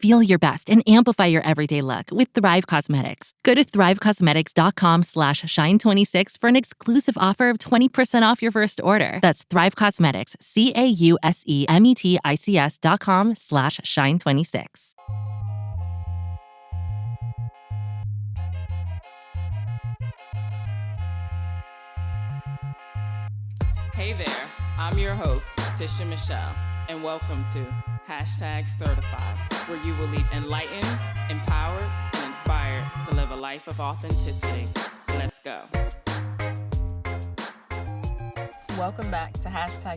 Feel your best and amplify your everyday look with Thrive Cosmetics. Go to thrivecosmetics.com/shine26 for an exclusive offer of 20% off your first order. That's Thrive Cosmetics, CAUSEMETICS.com/shine26. Hey there, I'm your host, Tisha Michelle, and welcome to #Certified, where you will leave enlightened, empowered, and inspired to live a life of authenticity. Let's go. Welcome back to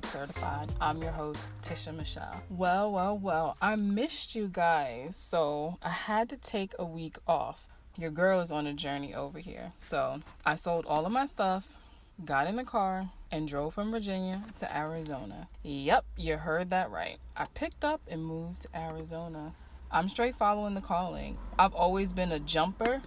#Certified. I'm your host, Tisha Michelle. Well, I missed you guys, so I had to take a week off. Your girl is on a journey over here. So I sold all of my stuff, got in the car, and drove from Virginia to Arizona. Yep, you heard that right. I picked up and moved to Arizona. I'm straight following the calling. I've always been a jumper,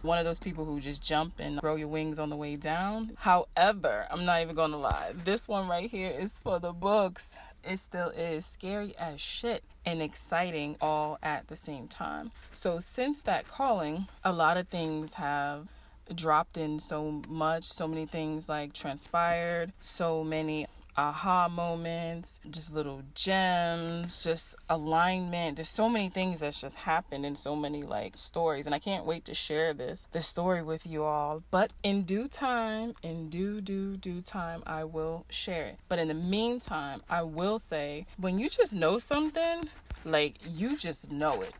one of those people who just jump and grow your wings on the way down. However, I'm not even gonna lie, this one right here is for the books. It still is scary as shit and exciting all at the same time. So since that calling, a lot of things have dropped in so much, so many things like transpired, so many aha moments, just little gems, just alignment. There's so many things that's just happened in so many like stories, and I can't wait to share this story with you all. But in due time, in due time, I will share it. But in the meantime, I will say, when you just know something, like you just know it.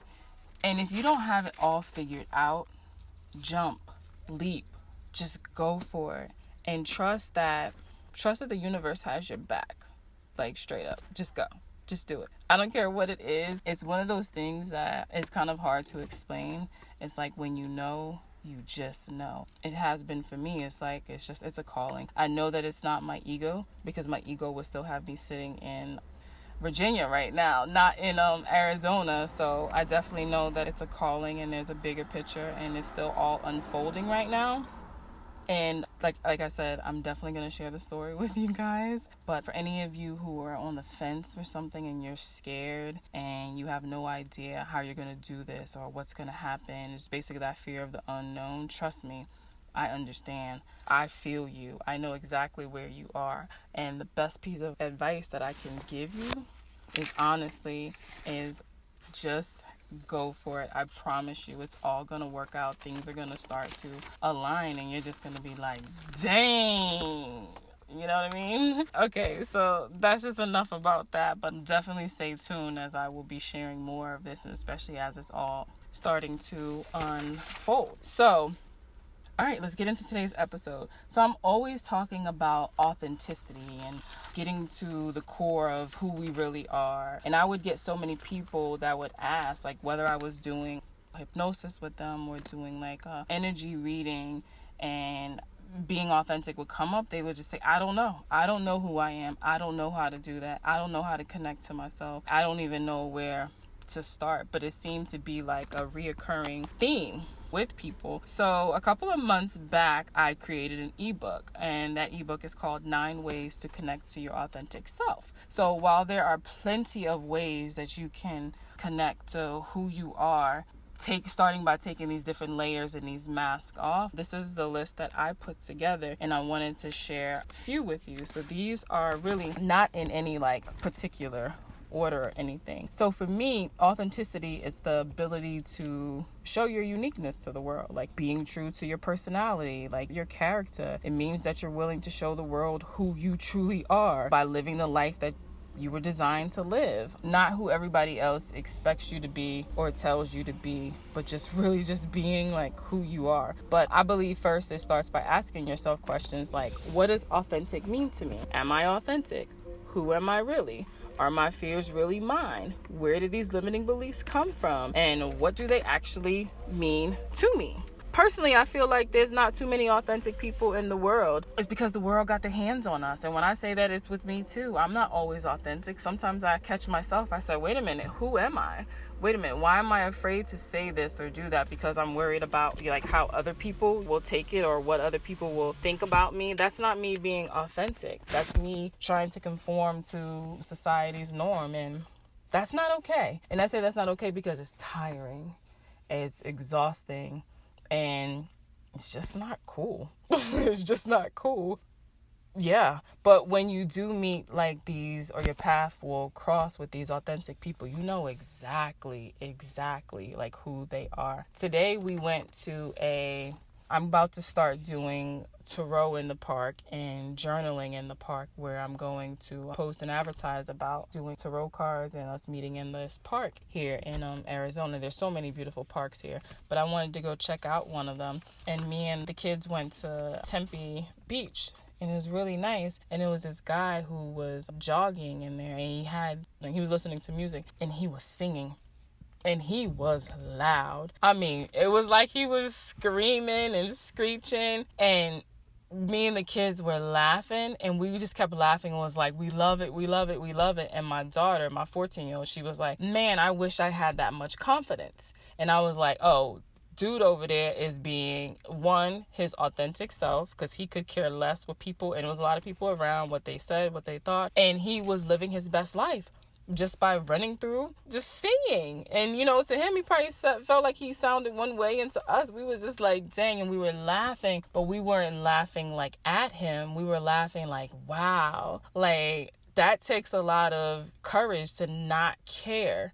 And if you don't have it all figured out, jump, leap, just go for it, and trust that the universe has your back. Like straight up, just go, just do it. I don't care what it is. It's one of those things that is kind of hard to explain. It's like when you know, you just know. It has been for me. It's like it's a calling. I know that it's not my ego, because my ego would still have me sitting in Virginia right now, not in Arizona. So I definitely know that it's a calling, and there's a bigger picture, and it's still all unfolding right now. And like I said, I'm definitely going to share the story with you guys. But for any of you who are on the fence or something, and you're scared and you have no idea how you're going to do this or what's going to happen, it's basically that fear of the unknown. Trust me, I understand. I feel you. I know exactly where you are. And the best piece of advice that I can give you is just go for it. I promise you, it's all going to work out. Things are going to start to align, and you're just going to be like, dang. You know what I mean? Okay, so that's just enough about that. But definitely stay tuned, as I will be sharing more of this, and especially as it's all starting to unfold. So, all right, let's get into today's episode. So I'm always talking about authenticity and getting to the core of who we really are. And I would get so many people that would ask, like, whether I was doing hypnosis with them or doing like energy reading, and being authentic would come up. They would just say, I don't know. I don't know who I am. I don't know how to do that. I don't know how to connect to myself. I don't even know where to start. But it seemed to be like a reoccurring theme with people. So a couple of months back, I created an ebook, and that ebook is called 9 Ways to Connect to Your Authentic Self. So while there are plenty of ways that you can connect to who you are, starting by taking these different layers and these masks off, this is the list that I put together, and I wanted to share a few with you. So these are really not in any like particular order or anything. So for me, authenticity is the ability to show your uniqueness to the world, like being true to your personality, like your character. It means that you're willing to show the world who you truly are by living the life that you were designed to live, not who everybody else expects you to be or tells you to be, but just really just being like who you are. But I believe first it starts by asking yourself questions like, what does authentic mean to me? Am I authentic? Who am I really? Are my fears really mine? Where do these limiting beliefs come from? And what do they actually mean to me? Personally, I feel like there's not too many authentic people in the world. It's because the world got their hands on us. And when I say that, it's with me too. I'm not always authentic. Sometimes I catch myself. I say, wait a minute, who am I? Wait a minute, why am I afraid to say this or do that? Because I'm worried about like how other people will take it or what other people will think about me. That's not me being authentic. That's me trying to conform to society's norm, and That's not okay. And I say that's not okay because it's tiring, it's exhausting, and it's just not cool. It's just not cool. Yeah, but when you do meet like these, or your path will cross with these authentic people, you know exactly like who they are. Today we went to I'm about to start doing tarot in the park and journaling in the park, where I'm going to post and advertise about doing tarot cards and us meeting in this park here in Arizona. There's so many beautiful parks here, but I wanted to go check out one of them. And me and the kids went to Tempe Beach. And it was really nice. And it was this guy who was jogging in there, and he was listening to music, and he was singing. And he was loud. I mean, it was like he was screaming and screeching. And me and the kids were laughing, and we just kept laughing and was like, we love it, we love it, we love it. And my daughter, my 14-year-old, she was like, man, I wish I had that much confidence. And I was like, oh, dude over there is being, one, his authentic self, because he could care less what people, and there was a lot of people around, what they said, what they thought, and he was living his best life just by running through, just singing. And, you know, to him, he probably felt like he sounded one way, and to us, we was just like, dang, and we were laughing, but we weren't laughing like at him. We were laughing like, wow, like that takes a lot of courage to not care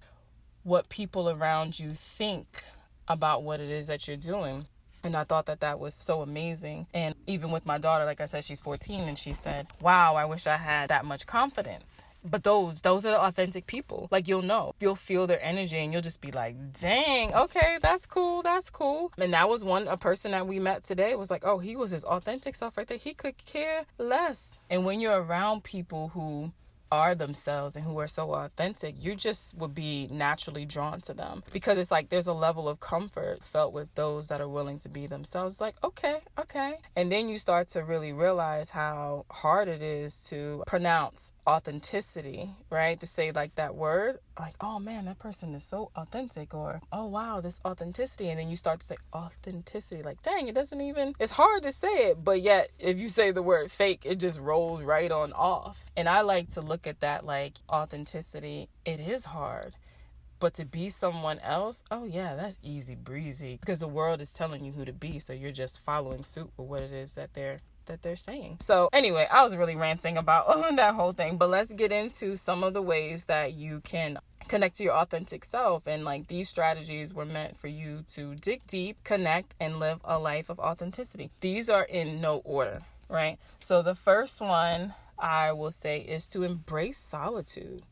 what people around you think about what it is that you're doing. And I thought that was so amazing. And even with my daughter, like I said, she's 14, and she said, wow, I wish I had that much confidence. But those are the authentic people. Like, you'll feel their energy, and you'll just be like, dang, okay, that's cool. And that was a person that we met today was like, oh, he was his authentic self right there. He could care less. And when you're around people who are themselves and who are so authentic, you just would be naturally drawn to them, because it's like there's a level of comfort felt with those that are willing to be themselves. Like, okay. And then you start to really realize how hard it is to pronounce authenticity, right? To say like that word, like, oh man, that person is so authentic, or oh wow, this authenticity. And then you start to say authenticity, like, dang, it's hard to say it, but yet if you say the word fake, it just rolls right on off. And I like to look at that like authenticity. It is hard, but to be someone else, oh yeah, that's easy breezy, because the world is telling you who to be, so you're just following suit with what it is that they're saying. So anyway, I was really ranting about that whole thing, but let's get into some of the ways that you can connect to your authentic self. And like, these strategies were meant for you to dig deep, connect, and live a life of authenticity. These are in no order, right? So the first one I will say is to embrace solitude.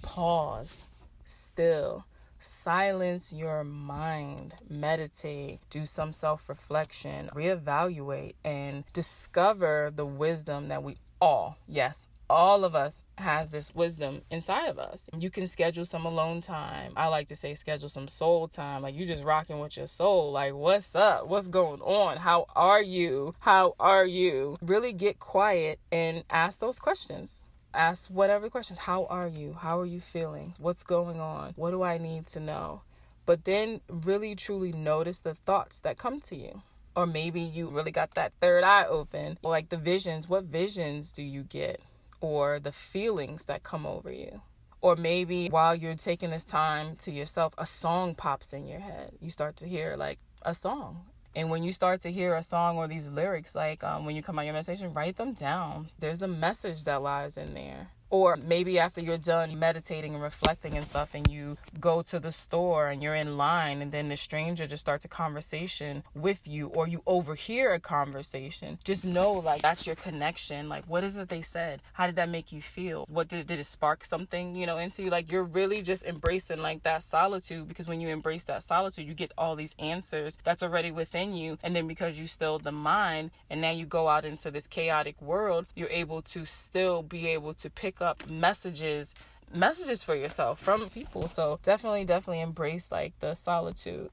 Pause, still, silence your mind, meditate, do some self-reflection, reevaluate, and discover the wisdom that all of us has this wisdom inside of us. You can schedule some alone time. I like to say schedule some soul time. Like, you just rocking with your soul. Like, what's up? What's going on? How are you? Really get quiet and ask those questions. Ask whatever questions. How are you? How are you feeling? What's going on? What do I need to know? But then really truly notice the thoughts that come to you. Or maybe you really got that third eye open. Like the visions. What visions do you get? Or the feelings that come over you. Or maybe while you're taking this time to yourself, a song pops in your head. You start to hear like a song. And when you start to hear a song or these lyrics, like when you come out of your meditation, write them down. There's a message that lies in there. Or maybe after you're done meditating and reflecting and stuff, and you go to the store and you're in line, and then the stranger just starts a conversation with you, or you overhear a conversation. Just know, like, that's your connection. Like, what is it they said? How did that make you feel? What did it spark something, into you? Like, you're really just embracing like that solitude, because when you embrace that solitude, you get all these answers that's already within you. And then because you stilled the mind, and now you go out into this chaotic world, you're able to still be able to pick up messages for yourself from people. So definitely embrace like the solitude.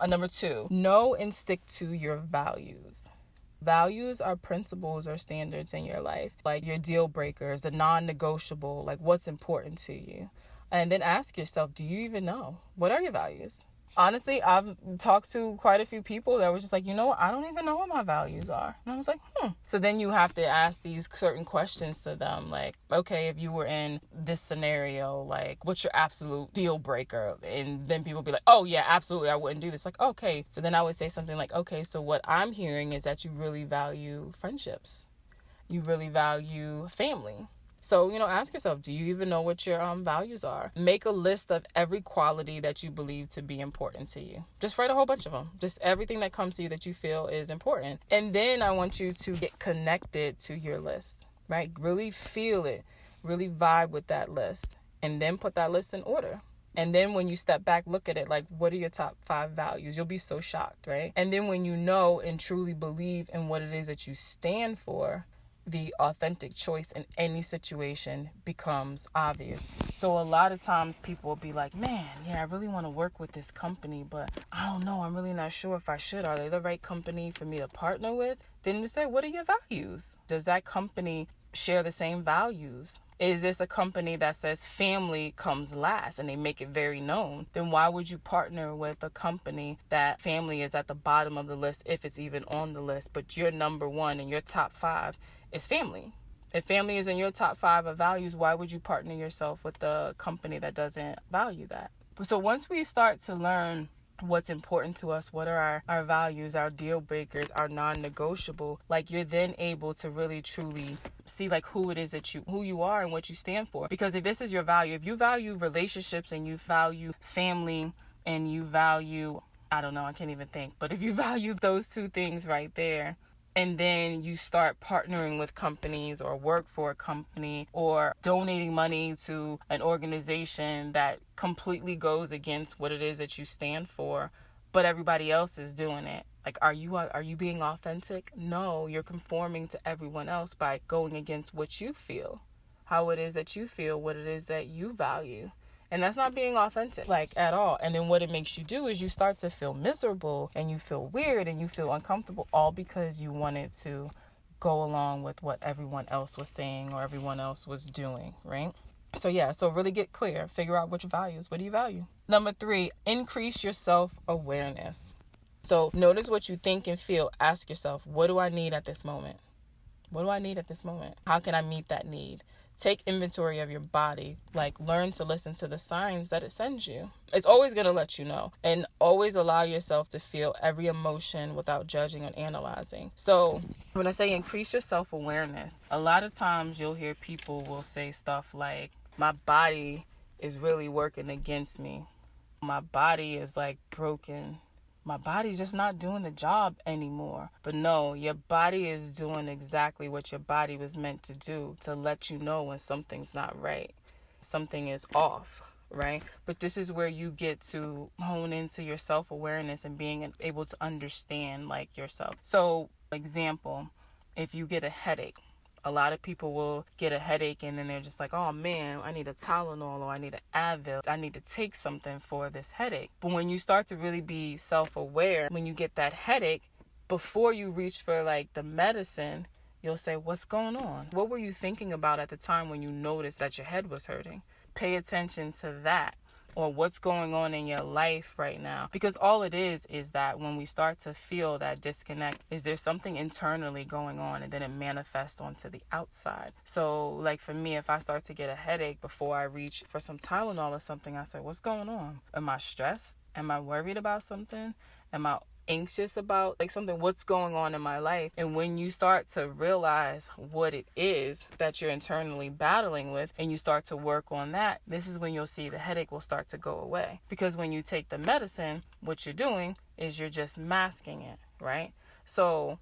Number 2, know and stick to your values. Values are principles or standards in your life, like your deal breakers, the non-negotiable, like what's important to you. And then ask yourself, do you even know? What are your values? Honestly, I've talked to quite a few people that was just like, you know what, I don't even know what my values are. And I was like, So then you have to ask these certain questions to them. Like, okay, if you were in this scenario, like, what's your absolute deal breaker? And then people be like, oh yeah, absolutely, I wouldn't do this. Like, okay. So then I would say something like, okay, so what I'm hearing is that you really value friendships. You really value family. So, ask yourself, do you even know what your values are? Make a list of every quality that you believe to be important to you. Just write a whole bunch of them. Just everything that comes to you that you feel is important. And then I want you to get connected to your list, right? Really feel it. Really vibe with that list. And then put that list in order. And then when you step back, look at it like, what are your top 5 values? You'll be so shocked, right? And then when you know and truly believe in what it is that you stand for, the authentic choice in any situation becomes obvious. So a lot of times people will be like, man, yeah, I really want to work with this company, but I don't know. I'm really not sure if I should. Are they the right company for me to partner with? Then you say, what are your values? Does that company share the same values? Is this a company that says family comes last and they make it very known? Then why would you partner with a company that family is at the bottom of the list, if it's even on the list, but your number one and your top 5 is family? If family is in your top 5 of values, why would you partner yourself with a company that doesn't value that? So once we start to learn what's important to us, what are our values, our deal breakers, our non-negotiable, like, you're then able to really truly see like who it is that who you are and what you stand for. Because if this is your value, if you value relationships and you value family and you value, I don't know, I can't even think, but if you value those 2 things right there, and then you start partnering with companies or work for a company or donating money to an organization that completely goes against what it is that you stand for, but everybody else is doing it. Like, are you being authentic? No, you're conforming to everyone else by going against what you feel, how it is that you feel, what it is that you value. And that's not being authentic, like, at all. And then what it makes you do is you start to feel miserable and you feel weird and you feel uncomfortable, all because you wanted to go along with what everyone else was saying or everyone else was doing, right? So really get clear. Figure out which values. What do you value? Number 3, increase your self-awareness. So notice what you think and feel. Ask yourself, what do I need at this moment? What do I need at this moment? How can I meet that need? Take inventory of your body. Like, learn to listen to the signs that it sends you. It's always going to let you know. And always allow yourself to feel every emotion without judging and analyzing. So when I say increase your self-awareness, a lot of times you'll hear people will say stuff like, my body is really working against me. My body is like broken. My body's just not doing the job anymore. But no, your body is doing exactly what your body was meant to do, to let you know when something's not right. Something is off, right? But this is where you get to hone into your self-awareness and being able to understand, like, yourself. So, example, if you get a headache, a lot of people will get a headache and then they're just like, oh man, I need a Tylenol or I need an Advil. I need to take something for this headache. But when you start to really be self-aware, when you get that headache, before you reach for like the medicine, you'll say, what's going on? What were you thinking about at the time when you noticed that your head was hurting? Pay attention to that. Or what's going on in your life right now. Because all it is that when we start to feel that disconnect, is there something internally going on and then it manifests onto the outside. So like for me, if I start to get a headache before I reach for some Tylenol or something, I say, what's going on? Am I stressed? Am I worried about something? Am I anxious about like something? What's going on in my life? And when you start to realize what it is that you're internally battling with and you start to work on that, this is when you'll see the headache will start to go away. Because when you take the medicine, what you're doing is you're just masking it, right? So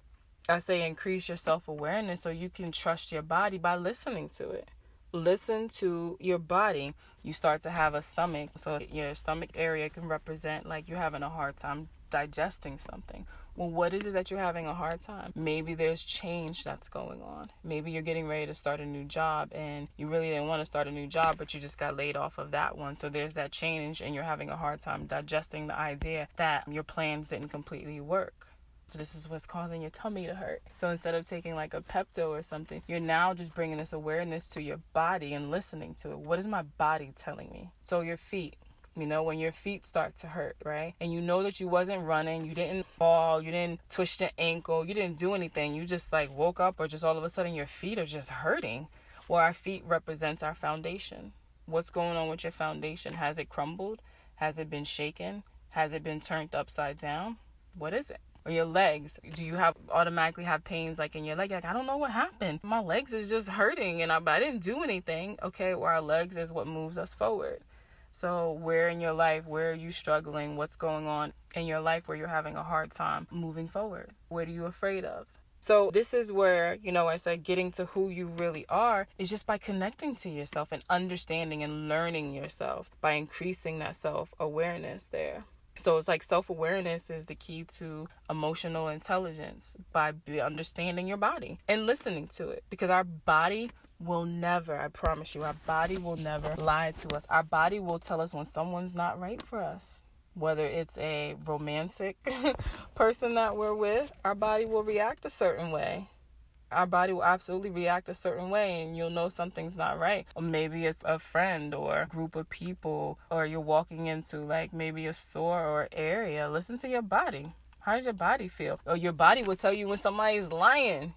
I say increase your self-awareness so you can trust your body by listening to it. Listen to your body. You start to have a stomach, so your stomach area can represent like you're having a hard time digesting something. Well, what is it that you're having a hard time? Maybe there's change that's going on. Maybe you're getting ready to start a new job and you really didn't want to start a new job, but you just got laid off of that one. So there's that change and you're having a hard time digesting the idea that your plans didn't completely work. So this is what's causing your tummy to hurt. So instead of taking like a Pepto or something, you're now just bringing this awareness to your body and listening to it. What is my body telling me? So your feet. You know, when your feet start to hurt, right? And you know that you wasn't running, you didn't fall, you didn't twist your ankle, you didn't do anything. You just like woke up, or just all of a sudden your feet are just hurting. Well, our feet represents our foundation. What's going on with your foundation? Has it crumbled? Has it been shaken? Has it been turned upside down? What is it? Or your legs, do you automatically have pains like in your leg? Like, I don't know what happened. My legs is just hurting and I didn't do anything. Okay, well, our legs is what moves us forward. So where in your life, where are you struggling? What's going on in your life where you're having a hard time moving forward? What are you afraid of? So this is where, I said getting to who you really are is just by connecting to yourself and understanding and learning yourself, by increasing that self-awareness there. So it's like self-awareness is the key to emotional intelligence, by understanding your body and listening to it, because our body will never, I promise you, our body will never lie to us. Our body will tell us when someone's not right for us. Whether it's a romantic person that we're with, our body will react a certain way. Our body will absolutely react a certain way, and you'll know something's not right. Or maybe it's a friend or a group of people, or you're walking into like maybe a store or area. Listen to your body. How does your body feel? Or your body will tell you when somebody's lying.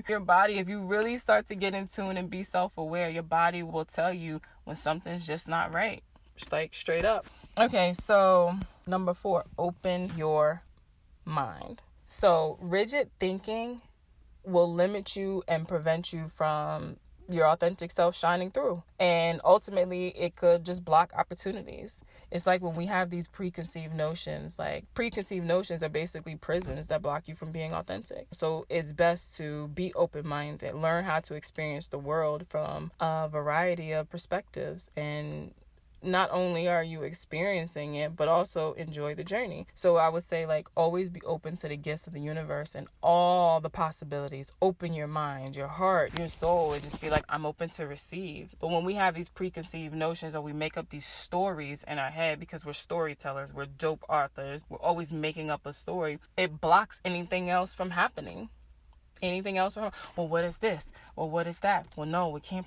Your body, if you really start to get in tune and be self-aware, your body will tell you when something's just not right. Like straight up. Okay, so number 4, open your mind. So rigid thinking will limit you and prevent you from your authentic self shining through. And ultimately, it could just block opportunities. It's like when we have these preconceived notions, are basically prisons that block you from being authentic. So it's best to be open-minded, learn how to experience the world from a variety of perspectives, and not only are you experiencing it, but also enjoy the journey. So I would say, like, always be open to the gifts of the universe and all the possibilities. Open your mind, your heart, your soul, and just be like, I'm open to receive. But when we have these preconceived notions, or we make up these stories in our head, because we're storytellers, we're dope authors, we're always making up a story, it blocks anything else from happening. Anything else wrong? Well, what if this? Well, what if that? Well, no, we can't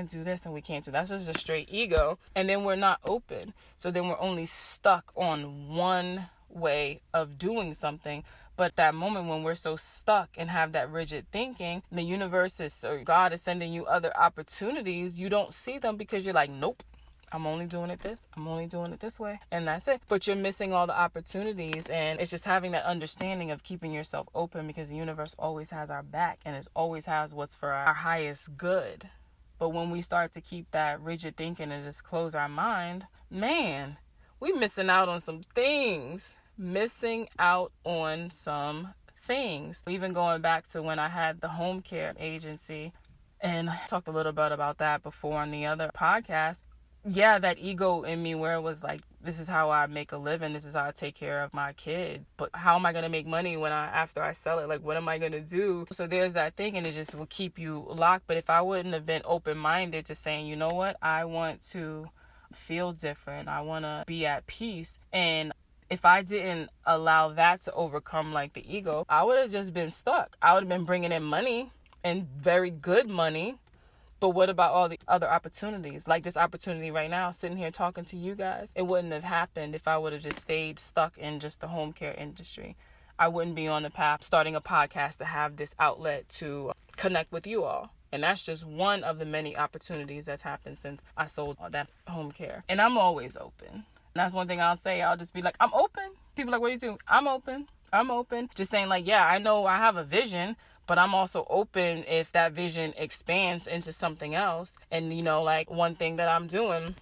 do this, and we can't do that. That's just a straight ego. And then we're not open. So then we're only stuck on one way of doing something. But that moment when we're so stuck and have that rigid thinking, the universe or God is sending you other opportunities. You don't see them because you're like, nope. I'm only doing it this way, and that's it. But you're missing all the opportunities, and it's just having that understanding of keeping yourself open, because the universe always has our back, and it always has what's for our highest good. But when we start to keep that rigid thinking and just close our mind, man, we missing out on some things. Even going back to when I had the home care agency, and I talked a little bit about that before on the other podcast. Yeah, that ego in me where it was like, this is how I make a living. This is how I take care of my kid. But how am I going to make money after I sell it? Like, what am I going to do? So there's that thing, and it just will keep you locked. But if I wouldn't have been open-minded to saying, you know what, I want to feel different. I want to be at peace. And if I didn't allow that to overcome like the ego, I would have just been stuck. I would have been bringing in money, and very good money. But what about all the other opportunities? Like this opportunity right now, sitting here talking to you guys. It wouldn't have happened if I would have just stayed stuck in just the home care industry. I wouldn't be on the path starting a podcast to have this outlet to connect with you all. And that's just one of the many opportunities that's happened since I sold that home care. And I'm always open. And that's one thing I'll say. I'll just be like, I'm open. People are like, what are you doing? I'm open. Just saying, like, yeah, I know I have a vision, but I'm also open if that vision expands into something else. And, like one thing that I'm doing,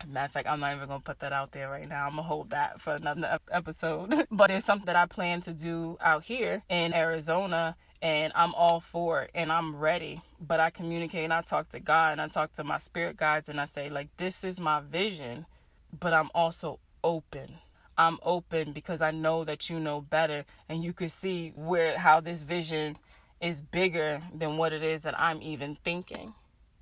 matter of fact, I'm not even going to put that out there right now. I'm going to hold that for another episode. But there's something that I plan to do out here in Arizona, and I'm all for it, and I'm ready. But I communicate, and I talk to God, and I talk to my spirit guides, and I say, like, this is my vision, but I'm also open. I'm open because I know that you know better, and you can see how this vision is bigger than what it is that I'm even thinking,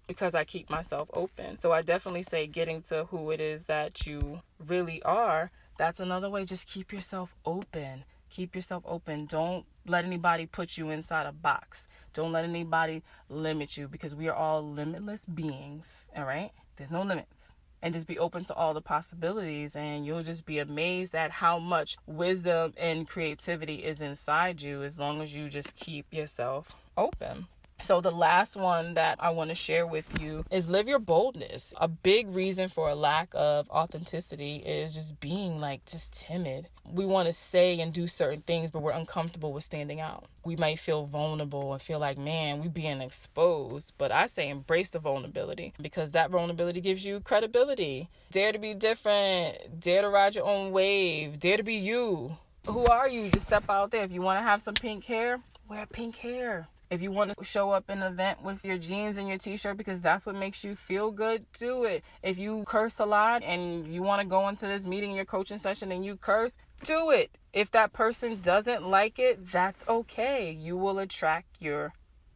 because I keep myself open. So I definitely say getting to who it is that you really are, that's another way. Just keep yourself open. Keep yourself open. Don't let anybody put you inside a box. Don't let anybody limit you, because we are all limitless beings, all right? There's no limits. and just be open to all the possibilities, and you'll just be amazed at how much wisdom and creativity is inside you as long as you just keep yourself open. So the last one that I want to share with you is live your boldness. A big reason for a lack of authenticity is just being just timid. We want to say and do certain things, but we're uncomfortable with standing out. We might feel vulnerable and feel like, man, we being exposed. But I say embrace the vulnerability, because that vulnerability gives you credibility. Dare to be different. Dare to ride your own wave. Dare to be you. Who are you? Just step out there. If you want to have some pink hair, wear pink hair. If you want to show up in an event with your jeans and your t-shirt because that's what makes you feel good, do it. If you curse a lot and you want to go into this meeting, your coaching session, and you curse, do it. If that person doesn't like it, that's okay. You will attract your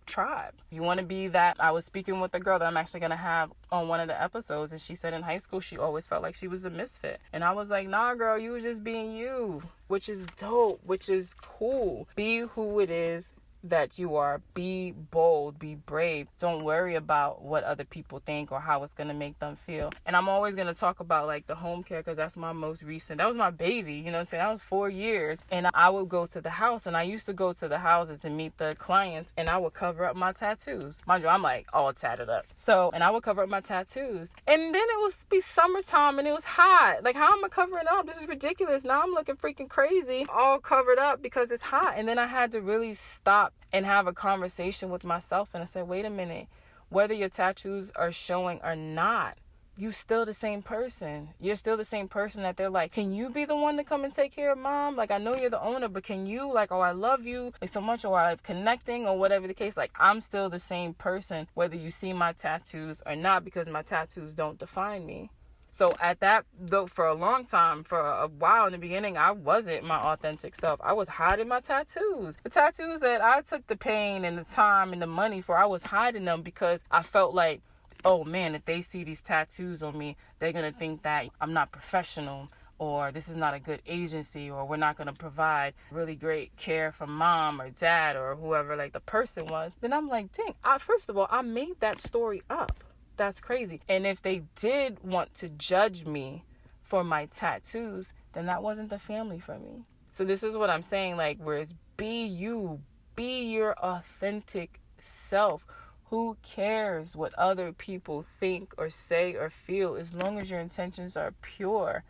tribe. You want to be that. I was speaking with a girl that I'm actually going to have on one of the episodes, and she said in high school she always felt like she was a misfit. And I was like, nah, girl, you were just being you, which is dope, which is cool. Be who it is that you are. Be bold, be brave. Don't worry about what other people think or how it's going to make them feel. And I'm always going to talk about the home care, because that's my most recent. That was my baby, you know what I'm saying? That was 4 years. And I would go to the house, and I used to go to the houses and meet the clients, and I would cover up my tattoos. Mind you, I'm all tatted up. And I would cover up my tattoos. And then it would be summertime and it was hot. How am I covering up? This is ridiculous. Now I'm looking freaking crazy, all covered up because it's hot. And then I had to really stop and have a conversation with myself. And I said, wait a minute, whether your tattoos are showing or not, you still the same person. You're still the same person that they're like, can you be the one to come and take care of mom? I know you're the owner, but can you oh, I love you so much, or I'm connecting, or whatever the case. I'm still the same person, whether you see my tattoos or not, because my tattoos don't define me. So at that, though, for a long time, for a while in the beginning, I wasn't my authentic self. I was hiding my tattoos. The tattoos that I took the pain and the time and the money for, I was hiding them because I felt like, oh man, if they see these tattoos on me, they're going to think that I'm not professional, or this is not a good agency, or we're not going to provide really great care for mom or dad or whoever the person was. Then I'm like, dang, first of all, I made that story up. That's crazy. And if they did want to judge me for my tattoos, then that wasn't the family for me. So this is what I'm saying, whereas be you, be your authentic self. Who cares what other people think or say or feel, as long as your intentions are pure?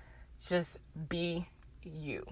Just be you.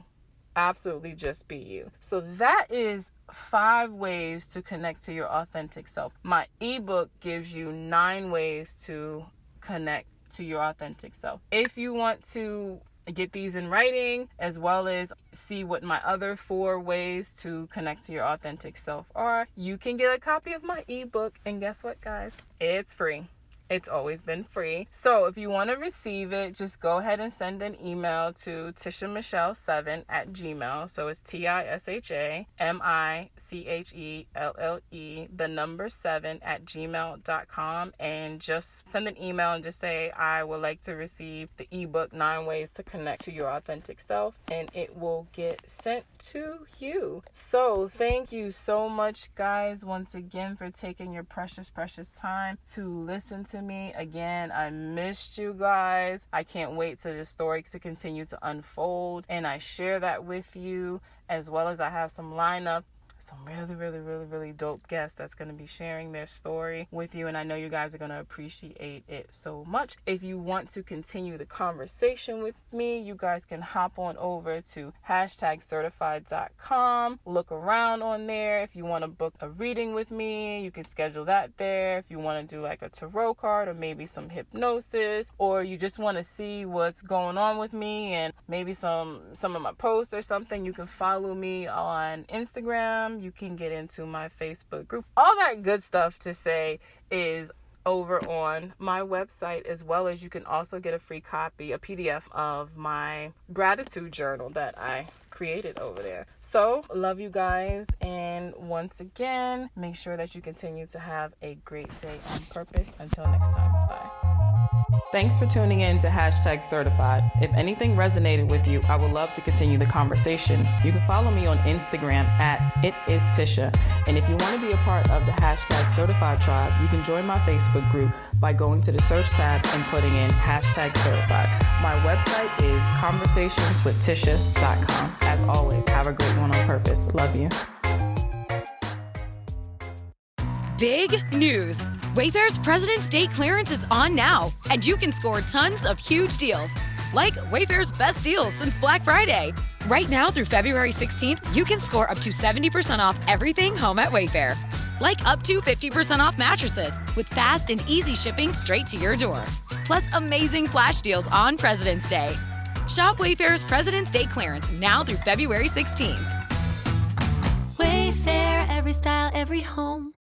Absolutely just be you. So that is 5 ways to connect to your authentic self. My ebook gives you 9 ways to connect to your authentic self. If you want to get these in writing, as well as see what my other 4 ways to connect to your authentic self are, you can get a copy of my ebook. And guess what, guys? It's free. It's always been free. So if you want to receive it, just go ahead and send an email to TishaMichelle7@gmail. So it's TishaMichelle, the number 7@gmail.com. And just send an email and just say, I would like to receive the ebook, 9 Ways to Connect to Your Authentic Self. And it will get sent to you. So thank you so much, guys, once again, for taking your precious, precious time to listen to me. Again, I missed you guys. I can't wait for this story to continue to unfold, and I share that with you, as well as I have some lineup, some really dope guests that's going to be sharing their story with you, and I know you guys are going to appreciate it so much. If you want to continue the conversation with me, you guys can hop on over to #certified.com. Look around on there. If you want to book a reading with me, you can schedule that there. If you want to do a tarot card or maybe some hypnosis, or you just want to see what's going on with me and maybe some of my posts or something, you can follow me on Instagram. You can get into my Facebook group. All that good stuff to say is over on my website, as well as you can also get a free copy, a PDF of my gratitude journal that I created over there. So love you guys, and once again, make sure that you continue to have a great day on purpose. Until next time, bye. Thanks for tuning in to #certified. If anything resonated with you, I would love to continue the conversation. You can follow me on Instagram at @itistisha. And if you want to be a part of the #certified tribe, you can join my Facebook group by going to the search tab and putting in #certified. My website is conversationswithtisha.com. As always, have a great one on purpose. Love you. Big news! Wayfair's President's Day clearance is on now, and you can score tons of huge deals, like Wayfair's best deals since Black Friday. Right now through February 16th, you can score up to 70% off everything home at Wayfair, like up to 50% off mattresses with fast and easy shipping straight to your door. Plus amazing flash deals on President's Day. Shop Wayfair's President's Day clearance now through February 16th. Wayfair, every style, every home.